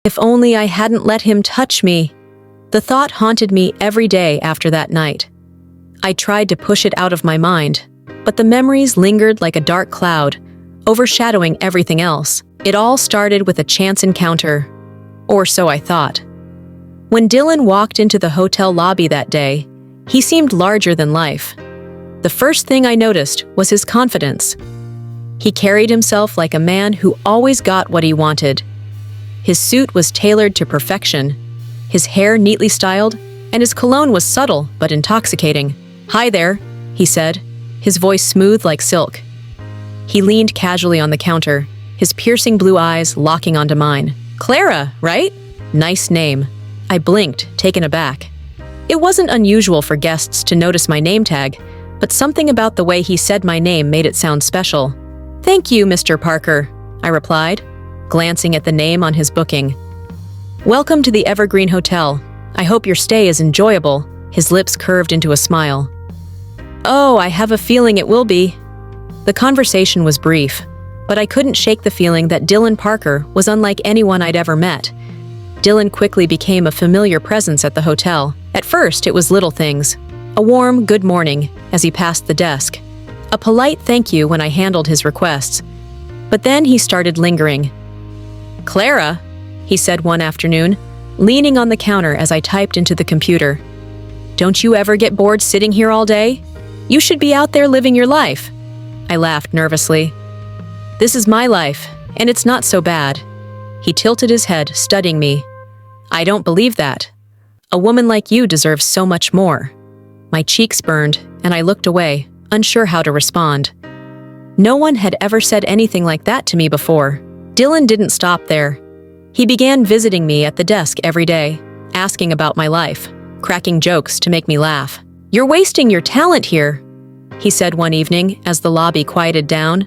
If only I hadn't let him touch me. The thought haunted me every day after that night. I tried to push it out of my mind, but the memories lingered like a dark cloud, overshadowing everything else. It all started with a chance encounter, or so I thought. When Dylan walked into the hotel lobby that day, he seemed larger than life. The first thing I noticed was his confidence. He carried himself like a man who always got what he wanted. His suit was tailored to perfection, his hair neatly styled, and his cologne was subtle but intoxicating. "Hi there," he said, his voice smooth like silk. He leaned casually on the counter, his piercing blue eyes locking onto mine. "Clara, right? Nice name." I blinked, taken aback. It wasn't unusual for guests to notice my name tag, but something about the way he said my name made it sound special. "Thank you, Mr. Parker," I replied, glancing at the name on his booking. "Welcome to the Evergreen Hotel. I hope your stay is enjoyable." His lips curved into a smile. "Oh, I have a feeling it will be." The conversation was brief, but I couldn't shake the feeling that Dylan Parker was unlike anyone I'd ever met. Dylan quickly became a familiar presence at the hotel. At first, it was little things. A warm good morning as he passed the desk. A polite thank you when I handled his requests. But then he started lingering. "Clara," he said one afternoon, leaning on the counter as I typed into the computer. "Don't you ever get bored sitting here all day? You should be out there living your life." I laughed nervously. "This is my life, and it's not so bad." He tilted his head, studying me. "I don't believe that. A woman like you deserves so much more." My cheeks burned, and I looked away, unsure how to respond. No one had ever said anything like that to me before. Dylan didn't stop there. He began visiting me at the desk every day, asking about my life, cracking jokes to make me laugh. "You're wasting your talent here," he said one evening as the lobby quieted down.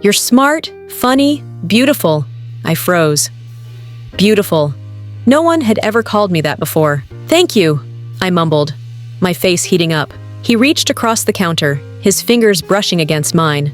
"You're smart, funny, beautiful." I froze. Beautiful. No one had ever called me that before. "Thank you," I mumbled, my face heating up. He reached across the counter, his fingers brushing against mine.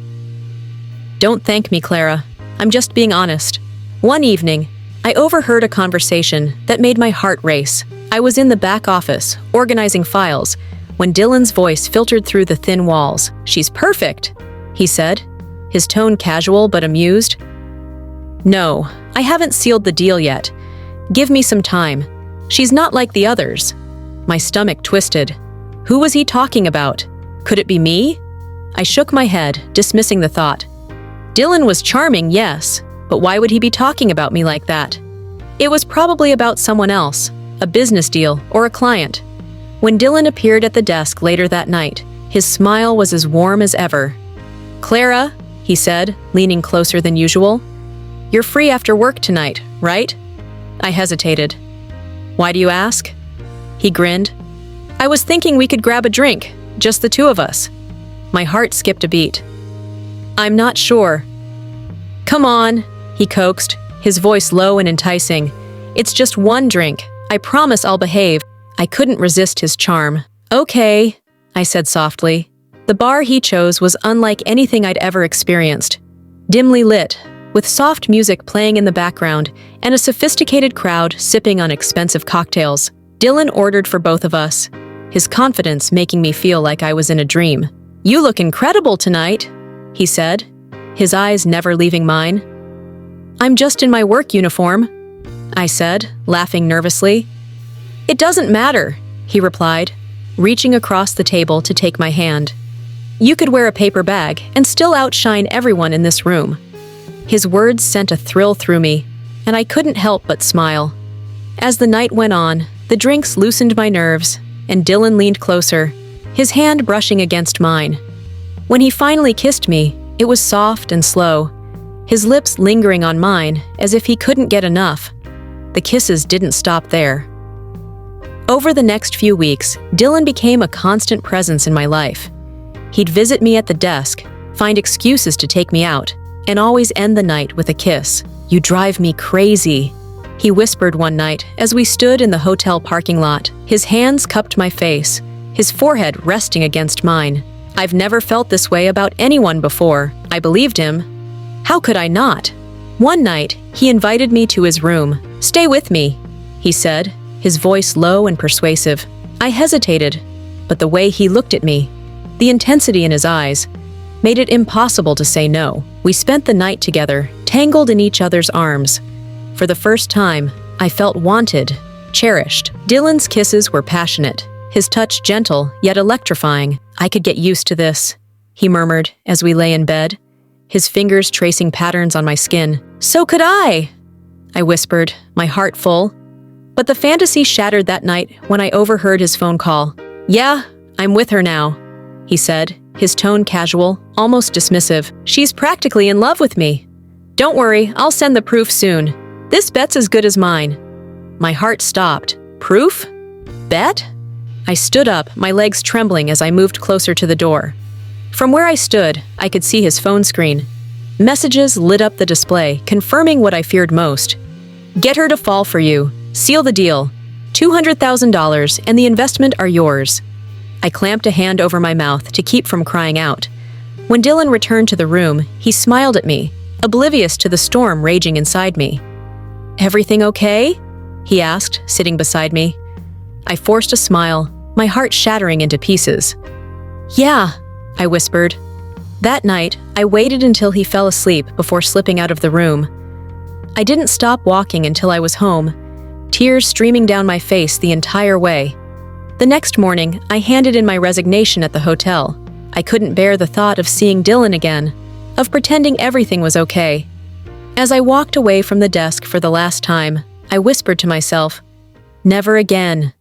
"Don't thank me, Clara. I'm just being honest. One evening, I overheard a conversation that made my heart race. I was in the back office, organizing files, when Dylan's voice filtered through the thin walls. "She's perfect," he said, his tone casual but amused. "No, I haven't sealed the deal yet. Give me some time. She's not like the others." My stomach twisted. Who was he talking about? Could it be me? I shook my head, dismissing the thought. Dylan was charming, yes, but why would he be talking about me like that? It was probably about someone else, a business deal or a client. When Dylan appeared at the desk later that night, his smile was as warm as ever. "Clara," he said, leaning closer than usual. "You're free after work tonight, right?" I hesitated. "Why do you ask?" He grinned. "I was thinking we could grab a drink, just the two of us." My heart skipped a beat. "I'm not sure." "Come on," he coaxed, his voice low and enticing. "It's just one drink. I promise I'll behave." I couldn't resist his charm. "Okay," I said softly. The bar he chose was unlike anything I'd ever experienced. Dimly lit, with soft music playing in the background and a sophisticated crowd sipping on expensive cocktails. Dylan ordered for both of us, his confidence making me feel like I was in a dream. "You look incredible tonight," he said, his eyes never leaving mine. "I'm just in my work uniform," I said, laughing nervously. "It doesn't matter," he replied, reaching across the table to take my hand. "You could wear a paper bag and still outshine everyone in this room." His words sent a thrill through me, and I couldn't help but smile. As the night went on, the drinks loosened my nerves, and Dylan leaned closer, his hand brushing against mine. When he finally kissed me, it was soft and slow, his lips lingering on mine as if he couldn't get enough. The kisses didn't stop there. Over the next few weeks, Dylan became a constant presence in my life. He'd visit me at the desk, find excuses to take me out, and always end the night with a kiss. "You drive me crazy," he whispered one night as we stood in the hotel parking lot. His hands cupped my face, his forehead resting against mine. I've never felt this way about anyone before. I believed him. How could I not? One night, he invited me to his room, "Stay with me," he said, his voice low and persuasive. I hesitated, but the way he looked at me, the intensity in his eyes, made it impossible to say no. We spent the night together, tangled in each other's arms. For the first time, I felt wanted, cherished. Dylan's kisses were passionate, his touch gentle yet electrifying. "I could get used to this," he murmured as we lay in bed, his fingers tracing patterns on my skin. "So could I whispered, my heart full. But the fantasy shattered that night when I overheard his phone call. "Yeah, I'm with her now," he said, his tone casual, almost dismissive. "She's practically in love with me. Don't worry, I'll send the proof soon. This bet's as good as mine." My heart stopped. Proof? Bet? I stood up, my legs trembling as I moved closer to the door. From where I stood, I could see his phone screen. Messages lit up the display, confirming what I feared most. "Get her to fall for you. Seal the deal. $200,000 and the investment are yours." I clamped a hand over my mouth to keep from crying out. When Dylan returned to the room, he smiled at me, oblivious to the storm raging inside me. "Everything okay?" he asked, sitting beside me. I forced a smile, my heart shattering into pieces. "Yeah," I whispered. That night, I waited until he fell asleep before slipping out of the room. I didn't stop walking until I was home, tears streaming down my face the entire way. The next morning, I handed in my resignation at the hotel. I couldn't bear the thought of seeing Dylan again, of pretending everything was okay. As I walked away from the desk for the last time, I whispered to myself, "Never again."